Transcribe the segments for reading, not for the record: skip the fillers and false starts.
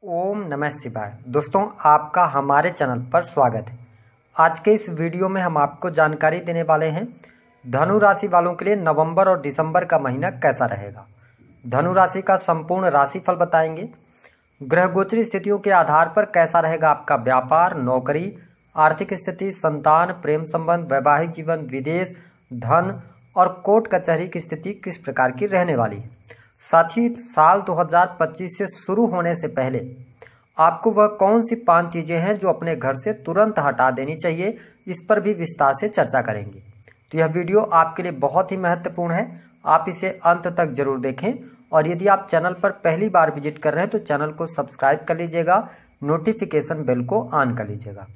ओम नमः शिवाय। दोस्तों, आपका हमारे चैनल पर स्वागत है। आज के इस वीडियो में हम आपको जानकारी देने वाले हैं धनु राशि वालों के लिए नवंबर और दिसंबर का महीना कैसा रहेगा। धनु राशि का संपूर्ण राशिफल बताएंगे। ग्रह गोचरी स्थितियों के आधार पर कैसा रहेगा आपका व्यापार, नौकरी, आर्थिक स्थिति, संतान, प्रेम संबंध, वैवाहिक जीवन, विदेश, धन और कोर्ट कचहरी की स्थिति किस प्रकार की रहने वाली है। साथ ही साल 2025 से शुरू होने से पहले आपको वह कौन सी 5 चीजें हैं जो अपने घर से तुरंत हटा देनी चाहिए, इस पर भी विस्तार से चर्चा करेंगे। तो यह वीडियो आपके लिए बहुत ही महत्वपूर्ण है, आप इसे अंत तक जरूर देखें। और यदि आप चैनल पर पहली बार विजिट कर रहे हैं तो चैनल को सब्सक्राइब कर लीजिएगा, नोटिफिकेशन बेल को ऑन कर लीजिएगा।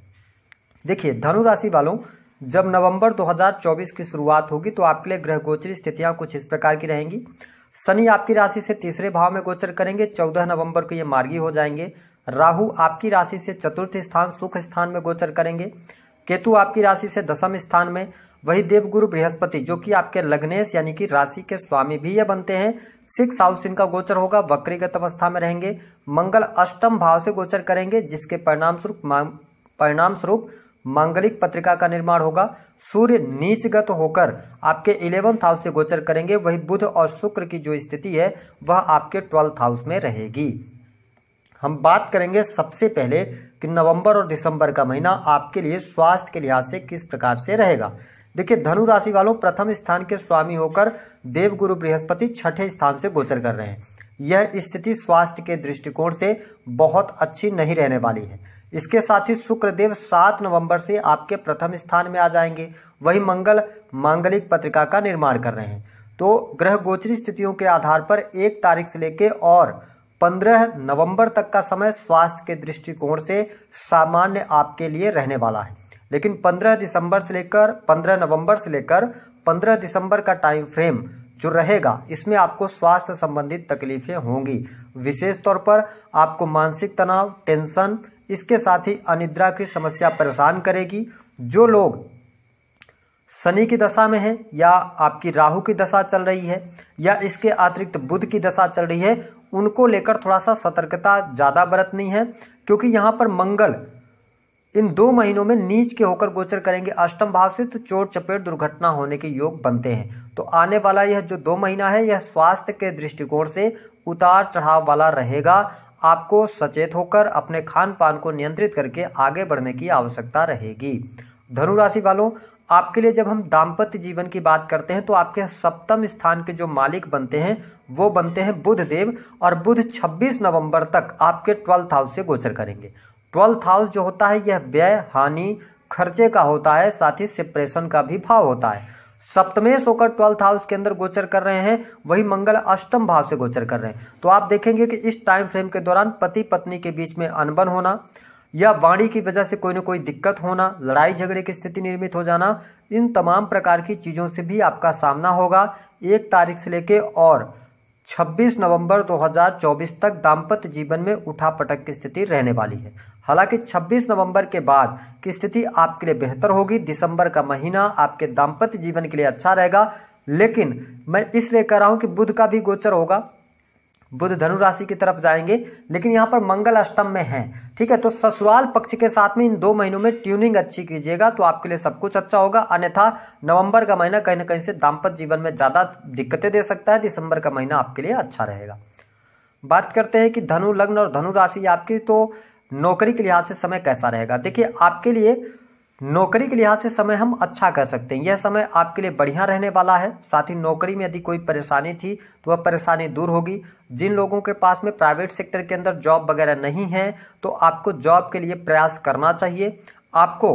देखिए, धनु राशि वालों, जब नवंबर 2024 की शुरुआत होगी तो आपके लिए ग्रह गोचरी स्थितियां कुछ इस प्रकार की रहेंगी। शनि आपकी राशि से तीसरे भाव में गोचर करेंगे, 14 नवंबर को ये मार्गी हो जाएंगे। राहु आपकी राशि से चतुर्थ स्थान सुख स्थान में गोचर करेंगे। केतु आपकी राशि से दशम स्थान में। वही देवगुरु बृहस्पति जो कि आपके लग्नेश यानी कि राशि के स्वामी भी ये बनते हैं, 6 हाउस इनका गोचर होगा, वक्रीगत अवस्था में रहेंगे। मंगल अष्टम भाव से गोचर करेंगे, जिसके परिणाम स्वरूप मांगलिक पत्रिका का निर्माण होगा। सूर्य नीचगत होकर आपके 11th हाउस से गोचर करेंगे। वही बुध और शुक्र की जो स्थिति है वह आपके 12th हाउस में रहेगी। हम बात करेंगे सबसे पहले कि नवंबर और दिसंबर का महीना आपके लिए स्वास्थ्य के लिहाज से किस प्रकार से रहेगा। देखिए, धनु राशि वालों, प्रथम स्थान के स्वामी होकर देवगुरु बृहस्पति छठे स्थान से गोचर कर रहे हैं। यह स्थिति स्वास्थ्य के दृष्टिकोण से बहुत अच्छी नहीं रहने वाली है। इसके साथ ही शुक्रदेव 7 नवंबर से आपके प्रथम स्थान में आ जाएंगे। वही मंगल मांगलिक पत्रिका का निर्माण कर रहे हैं। तो ग्रह गोचरी स्थितियों के आधार पर 1 तारीख से लेकर और 15 नवंबर तक का समय स्वास्थ्य के दृष्टिकोण से सामान्य आपके लिए रहने वाला है। लेकिन 15 नवंबर से लेकर 15 दिसंबर का टाइम फ्रेम जो रहेगा, इसमें आपको स्वास्थ्य संबंधित तकलीफें होंगी। विशेष तौर पर आपको मानसिक तनाव, टेंशन, इसके साथ ही अनिद्रा की समस्या परेशान करेगी। जो लोग शनि की दशा में हैं या आपकी राहु की दशा चल रही है या इसके अतिरिक्त बुध की दशा चल रही है, उनको लेकर थोड़ा सा सतर्कता ज़्यादा बरतनी है, क्योंकि यहाँ पर मंगल इन 2 महीनों में नीच के होकर गोचर करेंगे अष्टम भाव से, तो चोट चपेट दुर्घटना होने के योग बनते हैं। तो आने वाला यह जो 2 महीना है यह स्वास्थ्य के दृष्टिकोण से उतार चढ़ाव वाला रहेगा। आपको सचेत होकर अपने खान पान को नियंत्रित करके आगे बढ़ने की आवश्यकता रहेगी। धनु राशि वालों, आपके लिए जब हम दाम्पत्य जीवन की बात करते हैं तो आपके सप्तम स्थान के जो मालिक बनते हैं वो बनते हैं बुध देव, और बुध 26 नवंबर तक आपके 12th हाउस से गोचर करेंगे। 12th हाउस जो होता है यह व्यय, हानि, खर्चे का होता है, साथ ही सेपरेशन का भी भाव होता है। सप्तमेश होकर 12th हाउस के अंदर गोचर कर रहे हैं। वही मंगल अष्टम भाव से गोचर कर रहे हैं। तो आप देखेंगे कि इस टाइम फ्रेम के दौरान पति पत्नी के बीच में अनबन होना या वाणी की वजह से कोई न कोई दिक्कत होना, लड़ाई झगड़े की स्थिति निर्मित हो जाना, इन तमाम प्रकार की चीज़ों से भी आपका सामना होगा। 1 तारीख से लेके और 26 नवंबर 2024 तक दाम्पत्य जीवन में उठापटक की स्थिति रहने वाली है। हालांकि 26 नवंबर के बाद की स्थिति आपके लिए बेहतर होगी। दिसंबर का महीना आपके दाम्पत्य जीवन के लिए अच्छा रहेगा। लेकिन मैं इसलिए कह रहा हूं कि बुध का भी गोचर होगा, बुध धनु राशि की तरफ जाएंगे, लेकिन यहाँ पर मंगल अष्टम में है। ठीक है, तो ससुराल पक्ष के साथ में इन 2 महीनों में ट्यूनिंग अच्छी कीजिएगा तो आपके लिए सब कुछ अच्छा होगा। अन्यथा नवंबर का महीना कहीं ना कहीं से दाम्पत्य जीवन में ज़्यादा दिक्कतें दे सकता है। दिसंबर का महीना आपके लिए अच्छा रहेगा। बात करते हैं कि धनु लग्न और धनु राशि आपकी, तो नौकरी के लिहाज से समय कैसा रहेगा। देखिए, आपके लिए नौकरी के लिहाज से समय हम अच्छा कह सकते हैं। यह समय आपके लिए बढ़िया रहने वाला है। साथ ही नौकरी में यदि कोई परेशानी थी तो वह परेशानी दूर होगी। जिन लोगों के पास में प्राइवेट सेक्टर के अंदर जॉब वगैरह नहीं है तो आपको जॉब के लिए प्रयास करना चाहिए। आपको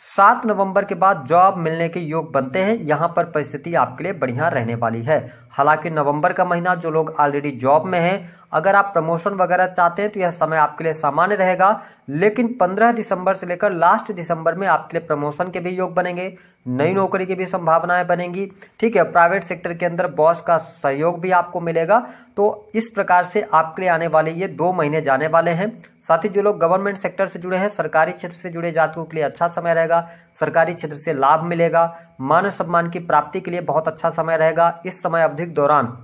7 नवंबर के बाद जॉब मिलने के योग बनते हैं। यहाँ पर परिस्थिति आपके लिए बढ़िया रहने वाली है। हालांकि नवंबर का महीना जो लोग ऑलरेडी जॉब में हैं, अगर आप प्रमोशन वगैरह चाहते हैं तो यह समय आपके लिए सामान्य रहेगा। लेकिन 15 दिसंबर से लेकर लास्ट दिसंबर में आपके लिए प्रमोशन के भी योग बनेंगे, नई नौकरी की भी संभावनाएं बनेंगी। ठीक है, प्राइवेट सेक्टर के अंदर बॉस का सहयोग भी आपको मिलेगा। तो इस प्रकार से आपके लिए आने वाले ये 2 महीने जाने वाले हैं। साथ ही जो लोग गवर्नमेंट सेक्टर से जुड़े हैं, सरकारी क्षेत्र से जुड़े जातकों के लिए अच्छा समय रहेगा। सरकारी क्षेत्र से लाभ मिलेगा। मान सम्मान की प्राप्ति के लिए बहुत अच्छा समय रहेगा। इस समय अवधि के दौरान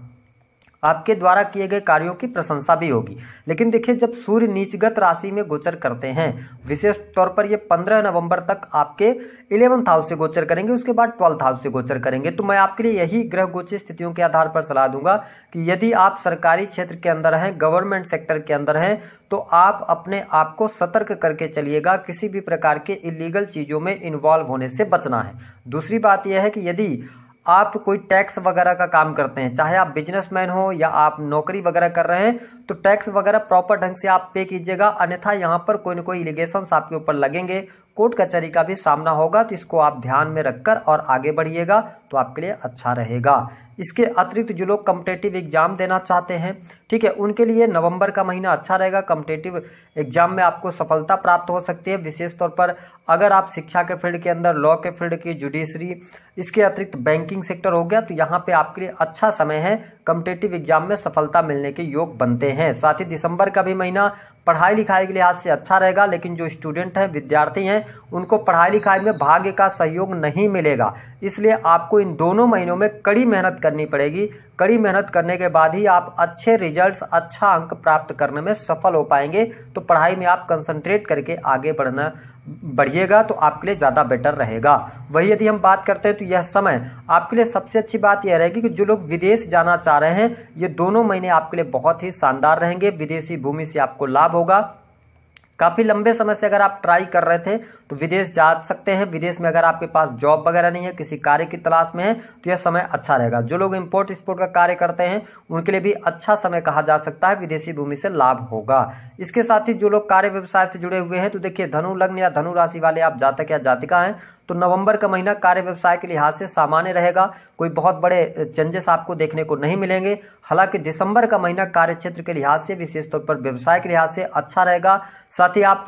आपके द्वारा किए गए कार्यों की प्रशंसा भी होगी। लेकिन देखिए, जब सूर्य नीचगत राशि में गोचर करते हैं, विशेष तौर पर ये 15 नवंबर तक आपके 11th हाउस से गोचर करेंगे, उसके बाद 12th हाउस से गोचर करेंगे। तो मैं आपके लिए यही ग्रह गोचर स्थितियों के आधार पर सलाह दूंगा कि यदि आप सरकारी क्षेत्र के अंदर हैं, गवर्नमेंट सेक्टर के अंदर हैं, तो आप अपने आप को सतर्क करके चलिएगा, किसी भी प्रकार के इलीगल चीजों में इन्वॉल्व होने से बचना है। दूसरी बात यह है कि यदि आप कोई टैक्स वगैरह का काम करते हैं, चाहे आप बिजनेसमैन हो या आप नौकरी वगैरह कर रहे हैं, तो टैक्स वगैरह प्रॉपर ढंग से आप पे कीजिएगा, अन्यथा यहां पर कोई न कोई एलिगेशंस आपके ऊपर लगेंगे, कोर्ट कचहरी का भी सामना होगा। तो इसको आप ध्यान में रखकर और आगे बढ़िएगा तो आपके लिए अच्छा रहेगा। इसके अतिरिक्त जो लोग कॉम्पिटिटिव एग्जाम देना चाहते हैं, ठीक है, उनके लिए नवंबर का महीना अच्छा रहेगा। कॉम्पिटिटिव एग्जाम में आपको सफलता प्राप्त हो सकती है। विशेष तौर पर अगर आप शिक्षा के फील्ड के अंदर, लॉ के फील्ड की, जुडिशरी, इसके अतिरिक्त बैंकिंग सेक्टर हो गया, तो यहाँ पे आपके लिए अच्छा समय है। कॉम्पिटिटिव एग्जाम में सफलता मिलने के योग बनते हैं। साथ ही दिसंबर का भी महीना पढ़ाई लिखाई के लिहाज से अच्छा रहेगा, लेकिन जो स्टूडेंट हैं, विद्यार्थी हैं, उनको पढ़ाई लिखाई में भाग्य का सहयोग नहीं मिलेगा। इसलिए आपको इन दोनों महीनों में कड़ी मेहनत करनी पड़ेगी। कड़ी मेहनत करने के बाद ही आप अच्छे रिजल्ट्स, अच्छा अंक प्राप्त करने में सफल हो पाएंगे। तो पढ़ाई में आप कंसंट्रेट करके आगे बढ़िएगा तो आपके लिए ज़्यादा बेटर रहेगा। वही यदि हम बात करते हैं तो यह समय आपके लिए सबसे अच्छी बात यह रहेगी कि जो लोग विदेश जाना चाह रहे हैं, ये दोनों महीने आपके लिए बहुत ही शानदार रहेंगे। विदेशी भूमि से आपको लाभ होगा। काफ़ी लंबे समय से अगर आप ट्राई कर रहे थे तो विदेश जा सकते हैं। विदेश में अगर आपके पास जॉब वगैरह नहीं है, किसी कार्य की तलाश में है, तो यह समय अच्छा रहेगा। जो लोग इंपोर्ट एक्सपोर्ट का कार्य करते हैं, उनके लिए भी अच्छा समय कहा जा सकता है। विदेशी भूमि से लाभ होगा। इसके साथ ही जो लोग कार्य व्यवसाय से जुड़े हुए हैं, तो देखिए, धनु लग्न या धनु राशि वाले आप जातक या जातिका हैं, तो नवंबर का महीना कार्य व्यवसाय के लिहाज से सामान्य रहेगा। कोई बहुत बड़े चेंजेस आपको देखने को नहीं मिलेंगे। हालांकि दिसंबर का महीना कार्य क्षेत्र के लिहाज से, विशेष तौर पर व्यवसाय के लिहाज से अच्छा रहेगा। साथ ही आप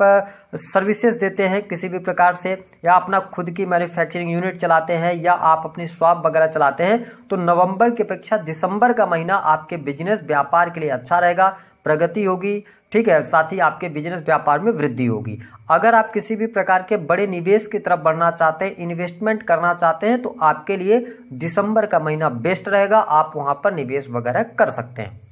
सर्विसेज देते हैं किसी भी प्रकार से, या अपना खुद की मैन्युफैक्चरिंग यूनिट चलाते हैं, या आप अपनी शॉप वगैरह चलाते हैं, तो नवंबर की अपेक्षा दिसंबर का महीना आपके बिजनेस व्यापार के लिए अच्छा रहेगा। प्रगति होगी, ठीक है। साथ ही आपके बिजनेस व्यापार में वृद्धि होगी। अगर आप किसी भी प्रकार के बड़े निवेश की तरफ बढ़ना चाहते हैं, इन्वेस्टमेंट करना चाहते हैं, तो आपके लिए दिसंबर का महीना बेस्ट रहेगा। आप वहां पर निवेश वगैरह कर सकते हैं।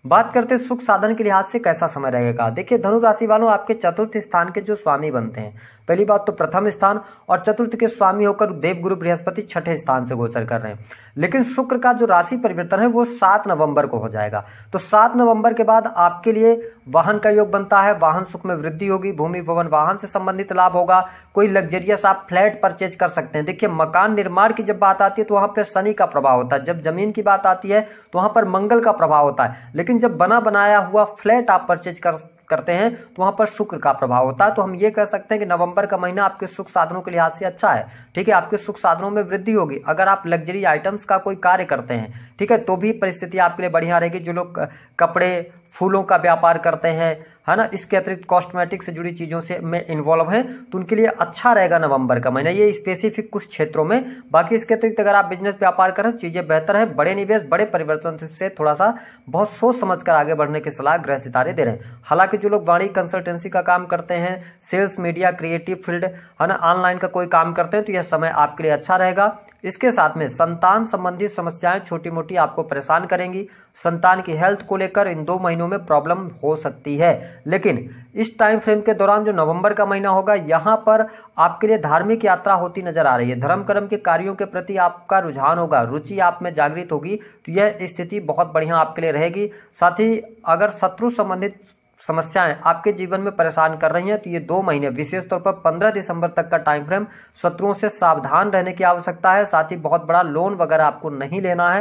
बात करते हैं सुख साधन के लिहाज से कैसा समय रहेगा। देखिए, धनु राशि वालों, आपके चतुर्थ स्थान के जो स्वामी बनते हैं, पहली बात तो प्रथम स्थान और चतुर्थ के स्वामी होकर देवगुरु बृहस्पति छठे स्थान से गोचर कर रहे हैं। लेकिन शुक्र का जो राशि परिवर्तन है वो 7 नवंबर को हो जाएगा। तो 7 नवंबर के बाद आपके लिए वाहन का योग बनता है। वाहन सुख में वृद्धि होगी। भूमि भवन वाहन से संबंधित लाभ होगा। कोई लग्जरियस आप फ्लैट परचेज कर सकते हैं। देखिए, मकान निर्माण की जब बात आती है तो वहां पर शनि का प्रभाव होता है। जब जमीन की बात आती है तो वहां पर मंगल का प्रभाव होता है। लेकिन जब बना बनाया हुआ फ्लैट आप परचेज करते हैं तो वहां पर शुक्र का प्रभाव होता है। तो हम ये कह सकते हैं कि नवंबर का महीना आपके सुख साधनों के लिहाज से अच्छा है, ठीक है। आपके सुख साधनों में वृद्धि होगी। अगर आप लग्जरी आइटम्स का कोई कार्य करते हैं, ठीक है, तो भी परिस्थिति आपके लिए बढ़िया रहेगी। जो लोग कपड़े, फूलों का व्यापार करते हैं, है ना, इसके अतिरिक्त कॉस्मेटिक से जुड़ी चीजों से में इन्वॉल्व हैं, तो उनके लिए अच्छा रहेगा नवंबर का महीना, ये स्पेसिफिक कुछ क्षेत्रों में। बाकी इसके अतिरिक्त अगर आप बिजनेस व्यापार करें, चीजें बेहतर हैं। बड़े निवेश, बड़े परिवर्तन से थोड़ा सा बहुत सोच समझकर आगे बढ़ने की सलाह ग्रह सितारे दे रहे हैं। हालांकि जो लोग वाणी कंसल्टेंसी का काम करते हैं, सेल्स, मीडिया, क्रिएटिव फील्ड, है ना, ऑनलाइन का कोई काम करते हैं, तो यह समय आपके लिए अच्छा रहेगा। इसके साथ में संतान संबंधी समस्याएं छोटी मोटी आपको परेशान करेंगी। संतान की हेल्थ को लेकर इन 2 महीनों में प्रॉब्लम हो सकती है। लेकिन इस टाइम फ्रेम के दौरान जो नवंबर का महीना होगा, यहाँ पर आपके लिए धार्मिक यात्रा होती नजर आ रही है। धर्म कर्म के कार्यों के प्रति आपका रुझान होगा, रुचि आप में जागृत होगी। तो यह स्थिति बहुत बढ़िया आपके लिए रहेगी। साथ ही अगर शत्रु संबंधित समस्याएं आपके जीवन में परेशान कर रही हैं, तो ये 2 महीने, विशेष तौर पर 15 दिसंबर तक का टाइम फ्रेम, शत्रुओं से सावधान रहने की आवश्यकता है। साथ ही बहुत बड़ा लोन वगैरह आपको नहीं लेना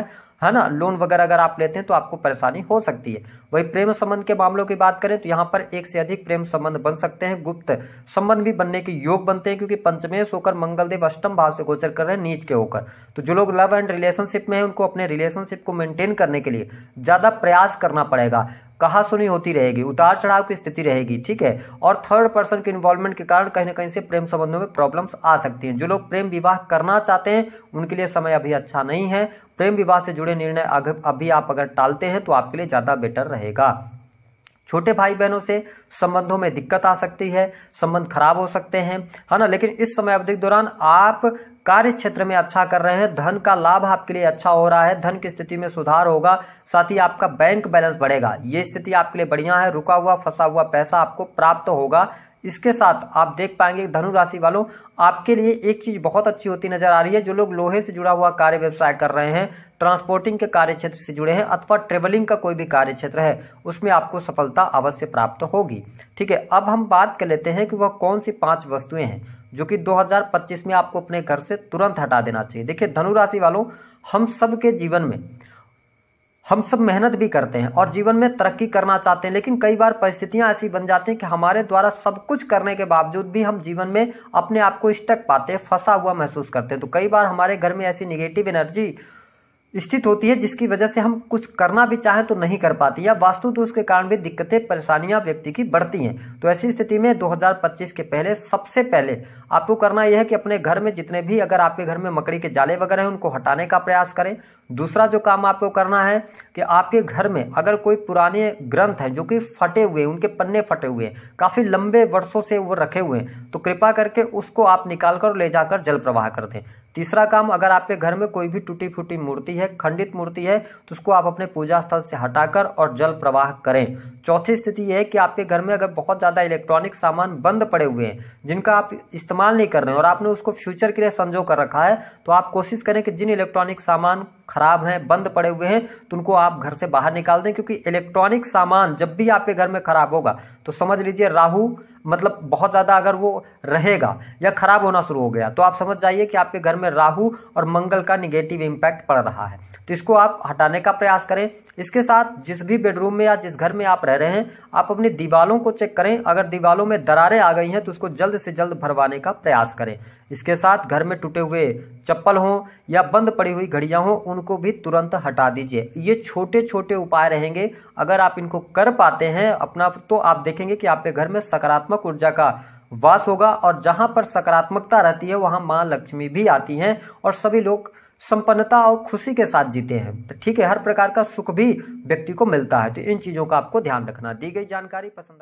है ना। लोन वगैरह अगर आप लेते हैं तो आपको परेशानी हो सकती है। वही प्रेम संबंध के मामलों की बात करें तो यहाँ पर एक से अधिक प्रेम संबंध बन सकते हैं। गुप्त संबंध भी बनने के योग बनते हैं, क्योंकि पंचमेश होकर मंगलदेव अष्टम भाव से गोचर कर रहे हैं, नीच के होकर। तो जो लोग लव एंड रिलेशनशिप में हैं, उनको अपने रिलेशनशिप को मेंटेन करने के लिए ज्यादा प्रयास करना पड़ेगा। कहा सुनी होती रहेगी, उतार चढ़ाव की स्थिति रहेगी, ठीक है। और थर्ड पर्सन के इन्वॉल्वमेंट के कारण कहीं ना कहीं से प्रेम संबंधों में प्रॉब्लम्स आ सकती हैं। जो लोग प्रेम विवाह करना चाहते हैं, उनके लिए समय अभी अच्छा नहीं है। प्रेम विवाह से जुड़े निर्णय अभी आप अगर टालते हैं तो आपके लिए ज्यादा बेटर रहेगा। छोटे भाई बहनों से संबंधों में दिक्कत आ सकती है, संबंध खराब हो सकते हैं, है ना। लेकिन इस समय अवधि के दौरान आप कार्य क्षेत्र में अच्छा कर रहे हैं, धन का लाभ आपके लिए अच्छा हो रहा है, धन की स्थिति में सुधार होगा, साथ ही आपका बैंक बैलेंस बढ़ेगा। ये स्थिति आपके लिए बढ़िया है। रुका हुआ फंसा हुआ पैसा आपको प्राप्त होगा। इसके साथ आप देख पाएंगे धनु राशि वालों, आपके लिए एक चीज बहुत अच्छी होती नजर आ रही है। जो लोग लोहे से जुड़ा हुआ कार्य व्यवसाय कर रहे हैं, ट्रांसपोर्टिंग के कार्य क्षेत्र से जुड़े हैं, अथवा ट्रेवलिंग का कोई भी कार्य क्षेत्र है, उसमें आपको सफलता अवश्य प्राप्त होगी। ठीक है, अब हम बात कर लेते हैं कि वह कौन सी 5 वस्तुएं हैं जो कि 2025 में आपको अपने घर से तुरंत हटा देना चाहिए। देखिए धनु राशि वालों, हम सब के जीवन में हम सब मेहनत भी करते हैं और जीवन में तरक्की करना चाहते हैं, लेकिन कई बार परिस्थितियां ऐसी बन जाती हैं कि हमारे द्वारा सब कुछ करने के बावजूद भी हम जीवन में अपने आप को स्टक पाते हैं, फंसा हुआ महसूस करते हैं। तो कई बार हमारे घर में ऐसी निगेटिव एनर्जी स्थित होती है जिसकी वजह से हम कुछ करना भी चाहें तो नहीं कर पाते, या वास्तु दोष के कारण भी दिक्कतें परेशानियां व्यक्ति की बढ़ती हैं। तो ऐसी स्थिति में 2025 के पहले सबसे पहले आपको करना यह है कि अपने घर में जितने भी, अगर आपके घर में मकड़ी के जाले वगैरह हैं, उनको हटाने का प्रयास करें। दूसरा जो काम आपको करना है कि आपके घर में अगर कोई पुराने ग्रंथ हैं जो कि फटे हुए, उनके पन्ने फटे हुए हैं, काफी लंबे वर्षों से वो रखे हुए हैं, तो कृपा करके उसको आप निकाल कर ले जाकर जल प्रवाह कर दें। तीसरा काम, अगर आपके घर में कोई भी टूटी फूटी मूर्ति है, खंडित मूर्ति है, तो उसको आप अपने पूजा स्थल से हटाकर और जल प्रवाह करें। चौथी स्थिति यह है कि आपके घर में अगर बहुत ज्यादा इलेक्ट्रॉनिक सामान बंद पड़े हुए हैं जिनका आप इस्तेमाल नहीं कर रहे हैं और आपने उसको फ्यूचर के लिए संजो कर रखा है, तो आप कोशिश करें कि जिन इलेक्ट्रॉनिक सामान खराब हैं, बंद पड़े हुए हैं, तो उनको आप घर से बाहर निकाल दें। क्योंकि इलेक्ट्रॉनिक सामान जब भी आपके घर में खराब होगा तो समझ लीजिए राहु मतलब बहुत ज्यादा अगर वो रहेगा या खराब होना शुरू हो गया तो आप समझ जाइए कि आपके घर में राहु और मंगल का निगेटिव इंपैक्ट पड़ रहा है। तो इसको आप हटाने का प्रयास करें। इसके साथ जिस भी बेडरूम में या जिस घर में आप रह रहे हैं, आप अपनी दीवारों को चेक करें। अगर दीवारों में दरारें आ गई हैं तो उसको जल्द से जल्द भरवाने का प्रयास करें। इसके साथ घर में टूटे हुए चप्पल हों या बंद पड़ी हुई घड़ियां हों, उनको भी तुरंत हटा दीजिए। ये छोटे छोटे उपाय रहेंगे, अगर आप इनको कर पाते हैं अपना, तो आप देखेंगे कि आपके घर में सकारात्मक ऊर्जा का वास होगा, और जहां पर सकारात्मकता रहती है वहां मां लक्ष्मी भी आती हैं और सभी लोग संपन्नता और खुशी के साथ जीते हैं। तो ठीक है, हर प्रकार का सुख भी व्यक्ति को मिलता है। तो इन चीजों का आपको ध्यान रखना। दी गई जानकारी पसंद